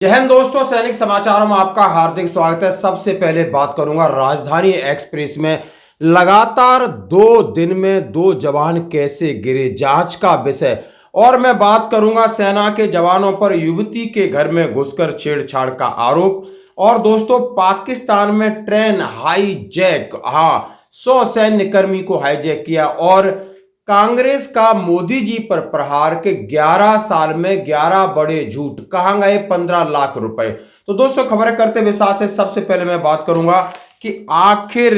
जय हिंद दोस्तों, सैनिक समाचारों में आपका हार्दिक स्वागत है। सबसे पहले बात करूंगा राजधानी एक्सप्रेस में लगातार 2 दिन में 2 जवान कैसे गिरे, जांच का विषय। और मैं बात करूंगा सेना के जवानों पर युवती के घर में घुसकर छेड़छाड़ का आरोप। और दोस्तों, पाकिस्तान में ट्रेन हाईजैक, 100 सैन्य कर्मी को हाईजैक किया। और कांग्रेस का मोदी जी पर प्रहार के 11 साल में 11 बड़े झूठ, कहां गए 15 लाख रुपए। तो दोस्तों, खबर करते विस्तार से सबसे पहले मैं बात करूंगा कि आखिर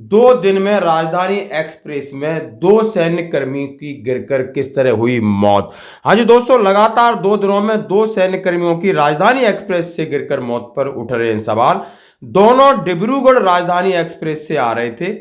2 दिन में राजधानी एक्सप्रेस में 2 सैन्य कर्मियों की गिरकर किस तरह हुई मौत। हाँ जी दोस्तों, लगातार 2 दिनों में 2 सैन्य कर्मियों की राजधानी एक्सप्रेस से गिरकर मौत पर उठ रहे हैं सवाल। दोनों डिब्रूगढ़ राजधानी एक्सप्रेस से आ रहे थे।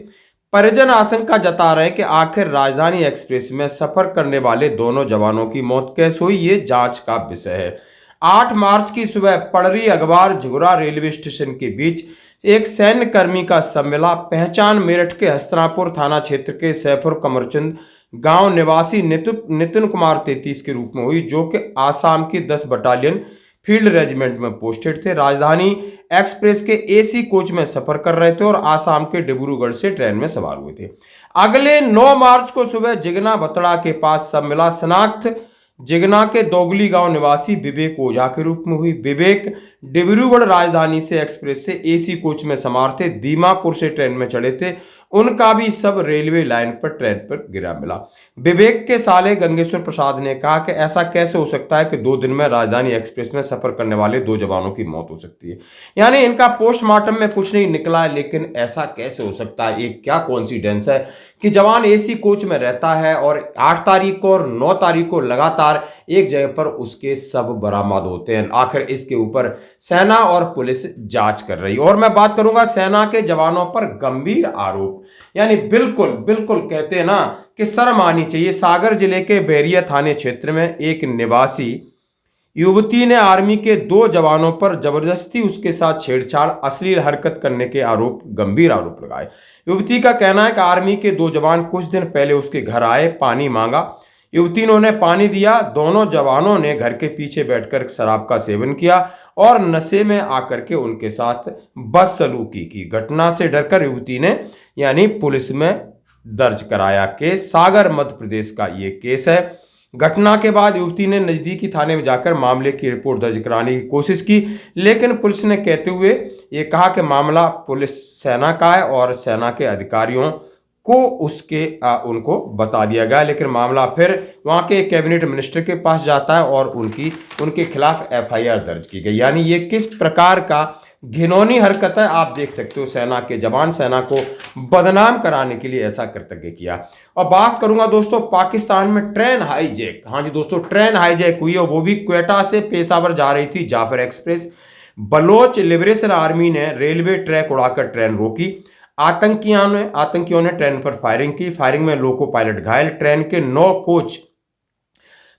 परिजन आशंका जता रहे हैं कि आखिर राजधानी एक्सप्रेस में सफर करने वाले दोनों जवानों की मौत कैसे हुई, ये जांच का विषय है। 8 मार्च की सुबह पड़री अगवार झुगरा रेलवे स्टेशन के बीच एक सैन्य कर्मी का शव मिला। पहचान मेरठ के हस्तिनापुर थाना क्षेत्र के सैफुर कमरचंद गांव निवासी नितिन कुमार 33 के रूप में हुई, जो कि आसाम की 10 बटालियन फील्ड रेजिमेंट में पोस्टेड थे। राजधानी एक्सप्रेस के एसी कोच में सफर कर रहे थे और आसाम के डिब्रूगढ़ से ट्रेन में सवार हुए थे। अगले 9 मार्च को सुबह जिगना बतड़ा के पास शव मिला। शनाख्त जिगना के दोगली गांव निवासी विवेक ओझा के रूप में हुई। विवेक डिब्रूगढ़ राजधानी से एक्सप्रेस से एसी कोच में सवार थे, दीमापुर से ट्रेन में चढ़े थे। उनका भी सब रेलवे लाइन पर ट्रेन पर गिरा मिला। विवेक के साले गंगेश्वर प्रसाद ने कहा कि ऐसा कैसे हो सकता है कि 2 दिन में राजधानी एक्सप्रेस में सफर करने वाले 2 जवानों की मौत हो सकती है। यानी इनका पोस्टमार्टम में कुछ नहीं निकला है, लेकिन ऐसा कैसे हो सकता है, एक क्या कोइंसिडेंस है कि जवान एसी कोच में रहता है और 8 तारीख को और 9 तारीख को लगातार एक जगह पर उसके शव बरामद होते हैं। आखिर इसके ऊपर सेना और पुलिस जांच कर रही है। और मैं बात करूंगा सेना के जवानों पर गंभीर आरोप, यानी बिल्कुल बिल्कुल कहते हैं ना कि शर्म आनी चाहिए। सागर जिले के बैरिया थाने क्षेत्र में एक निवासी युवती ने आर्मी के 2 जवानों पर जबरदस्ती उसके साथ छेड़छाड़, अश्लील हरकत करने के आरोप, गंभीर आरोप लगाए। युवती का कहना है कि आर्मी के 2 जवान कुछ दिन पहले उसके घर आए, पानी मांगा। युवती ने उन्हें पानी दिया। दोनों जवानों ने घर के पीछे बैठकर शराब का सेवन किया और नशे में आकर के उनके साथ बदसलूकी की। घटना से डरकर युवती ने यानी पुलिस में दर्ज कराया केस। सागर मध्य प्रदेश का ये केस है। घटना के बाद युवती ने नजदीकी थाने में जाकर मामले की रिपोर्ट दर्ज कराने की कोशिश की, लेकिन पुलिस ने कहते हुए ये कहा कि मामला पुलिस सेना का है और सेना के अधिकारियों को उनको बता दिया गया। लेकिन मामला फिर वहां के कैबिनेट मिनिस्टर के पास जाता है और उनके खिलाफ एफआईआर दर्ज की गई। यानी ये किस प्रकार का घिनौनी हरकत है, आप देख सकते हो। सेना के जवान सेना को बदनाम कराने के लिए ऐसा कृतज्ञ किया। और बात करूंगा दोस्तों, पाकिस्तान में ट्रेन हाईजैक। हाँ जी दोस्तों, ट्रेन हाईजैक हुई और वो भी क्वेटा से पेशावर जा रही थी Jaffar Express. Baloch Liberation Army ने रेलवे ट्रैक उड़ाकर ट्रेन रोकी। आतंकियों ने ट्रेन पर फायरिंग की। फायरिंग में लोको पायलट घायल। ट्रेन के 9 कोच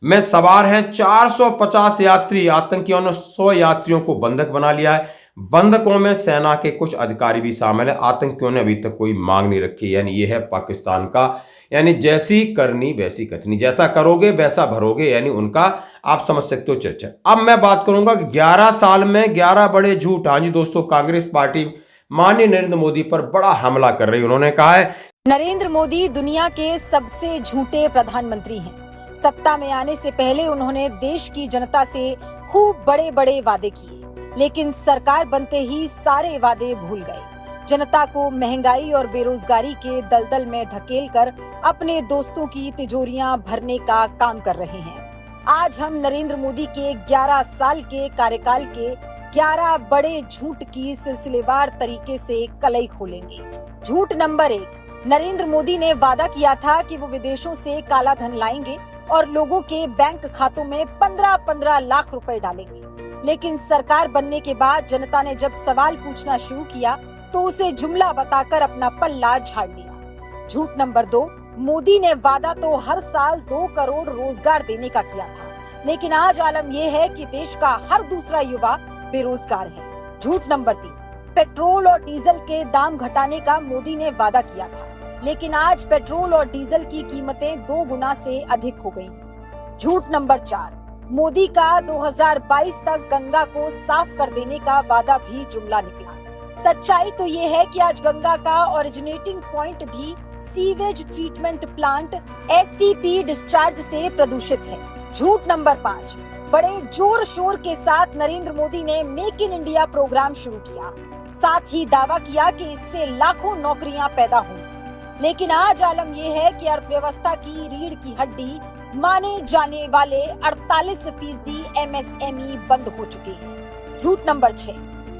में सवार हैं 450 यात्री। आतंकियों ने 100 यात्रियों को बंधक बना लिया है। बंधकों में सेना के कुछ अधिकारी भी शामिल है। आतंकियों ने अभी तक कोई मांग नहीं रखी। यानी यह है पाकिस्तान का, यानी जैसी करनी वैसी कथनी, जैसा करोगे वैसा भरोगे, यानी उनका आप समझ सकते हो चर्चा। अब मैं बात करूंगा कि 11 साल में 11 बड़े झूठ। हाँ जी दोस्तों, कांग्रेस पार्टी माननीय नरेंद्र मोदी पर बड़ा हमला कर रही है। उन्होंने कहा है, नरेंद्र मोदी दुनिया के सबसे झूठे प्रधानमंत्री हैं। सत्ता में आने से पहले उन्होंने देश की जनता से खूब बड़े बड़े वादे किए, लेकिन सरकार बनते ही सारे वादे भूल गए। जनता को महंगाई और बेरोजगारी के दलदल में धकेलकर अपने दोस्तों की तिजोरियां भरने का काम कर रहे हैं। आज हम नरेंद्र मोदी के 11 साल के कार्यकाल के 11 बड़े झूठ की सिलसिलेवार तरीके से कलई खोलेंगे। झूठ नंबर 1, नरेंद्र मोदी ने वादा किया था कि वो विदेशों से काला धन लाएंगे और लोगों के बैंक खातों में 15-15 लाख रुपए डालेंगे। लेकिन सरकार बनने के बाद जनता ने जब सवाल पूछना शुरू किया तो उसे जुमला बताकर अपना पल्ला झाड़ लिया। झूठ नंबर 2, मोदी ने वादा तो हर साल 2 करोड़ रोजगार देने का किया था, लेकिन आज आलम यह है कि देश का हर दूसरा युवा बेरोजगार है। झूठ नंबर 3, पेट्रोल और डीजल के दाम घटाने का मोदी ने वादा किया था, लेकिन आज पेट्रोल और डीजल की कीमतें 2 गुना से अधिक हो गई हैं। झूठ नंबर 4, मोदी का 2022 तक गंगा को साफ कर देने का वादा भी जुमला निकला। सच्चाई तो ये है कि आज गंगा का ओरिजिनेटिंग पॉइंट भी sewage treatment plant STP discharge से प्रदूषित है। झूठ नंबर 5, बड़े जोर शोर के साथ नरेंद्र मोदी ने मेक इन इंडिया प्रोग्राम शुरू किया, साथ ही दावा किया कि इससे लाखों नौकरियां पैदा होंगी। लेकिन आज आलम यह है कि अर्थव्यवस्था की रीढ़ की हड्डी माने जाने वाले 48% एमएसएमई बंद हो चुके हैं। झूठ नंबर 6,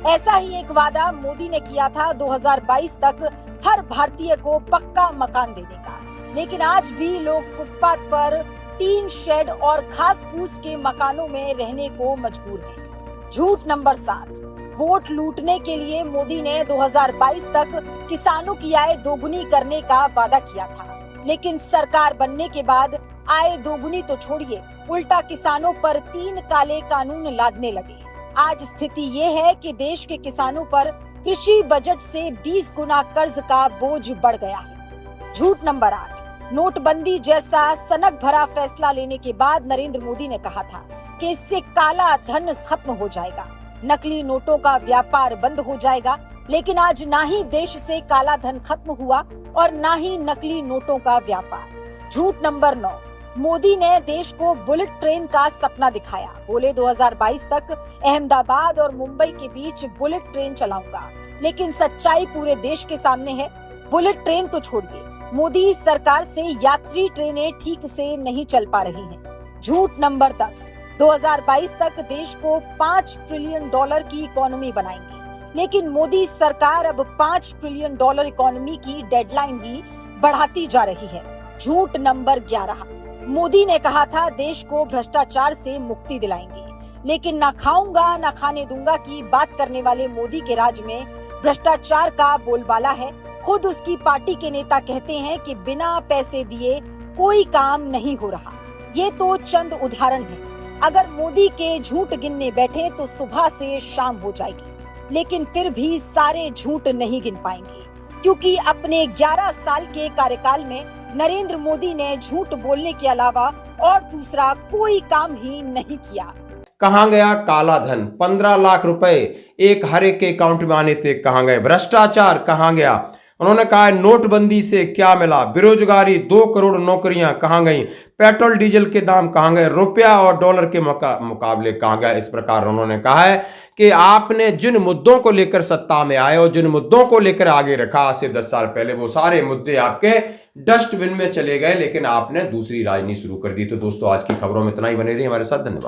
ऐसा ही एक वादा मोदी ने किया था 2022 तक हर भारतीय को पक्का मकान देने का, लेकिन आज भी लोग फुटपाथ पर टीन शेड और घास फूस के मकानों में रहने को मजबूर हैं। झूठ नंबर 7, वोट लूटने के लिए मोदी ने 2022 तक किसानों की आय दोगुनी करने का वादा किया था, लेकिन सरकार बनने के बाद आय दोगुनी तो छोड़िए, उल्टा किसानों पर 3 काले कानून लादने लगे। आज स्थिति ये है कि देश के किसानों पर कृषि बजट से 20 गुना कर्ज का बोझ बढ़ गया है। झूठ नंबर 8, नोटबंदी जैसा सनक भरा फैसला लेने के बाद नरेंद्र मोदी ने कहा था कि इससे काला धन खत्म हो जाएगा, नकली नोटों का व्यापार बंद हो जाएगा। लेकिन आज ना ही देश से काला धन खत्म हुआ और ना ही नकली नोटों का व्यापार। झूठ नंबर 9, मोदी ने देश को बुलेट ट्रेन का सपना दिखाया। बोले 2022 तक अहमदाबाद और मुंबई के बीच बुलेट ट्रेन चलाऊंगा, लेकिन सच्चाई पूरे देश के सामने है। बुलेट ट्रेन तो छोड़िए, मोदी सरकार से यात्री ट्रेनें ठीक से नहीं चल पा रही हैं। झूठ नंबर 10, 2022 तक देश को $5 ट्रिलियन की इकोनॉमी बनाएंगे, लेकिन मोदी सरकार अब $5 ट्रिलियन इकोनॉमी की डेडलाइन ही बढ़ाती जा रही है। झूठ नंबर 11, मोदी ने कहा था देश को भ्रष्टाचार से मुक्ति दिलाएंगे, लेकिन ना खाऊंगा ना खाने दूंगा की बात करने वाले मोदी के राज में भ्रष्टाचार का बोलबाला है। खुद उसकी पार्टी के नेता कहते हैं कि बिना पैसे दिए कोई काम नहीं हो रहा। ये तो चंद उदाहरण हैं। अगर मोदी के झूठ गिनने बैठे तो सुबह से शाम हो जाएगी, लेकिन फिर भी सारे झूठ नहीं गिन पाएंगे, क्योंकि अपने 11 साल के कार्यकाल में नरेंद्र मोदी ने झूठ बोलने के अलावा और दूसरा कोई काम ही नहीं किया। कहां गया काला धन? 15 लाख रुपए एक हर एक के अकाउंट में आने थे, कहां गए? भ्रष्टाचार कहां गया? उन्होंने कहा नोटबंदी से क्या मिला? बेरोजगारी, 2 करोड़ नौकरियां कहां गई? पेट्रोल डीजल के दाम कहां गए? रुपया और डॉलर के मुकाबले कहां गया? इस प्रकार उन्होंने कहा है कि आपने जिन मुद्दों को लेकर सत्ता में आए और जिन मुद्दों को लेकर आगे रखा आज से 10 साल पहले, वो सारे मुद्दे आपके डस्टबिन में चले गए, लेकिन आपने दूसरी राजनीति शुरू कर दी। तो दोस्तों, आज की खबरों में इतना ही। बने रहिए हमारे साथ। धन्यवाद।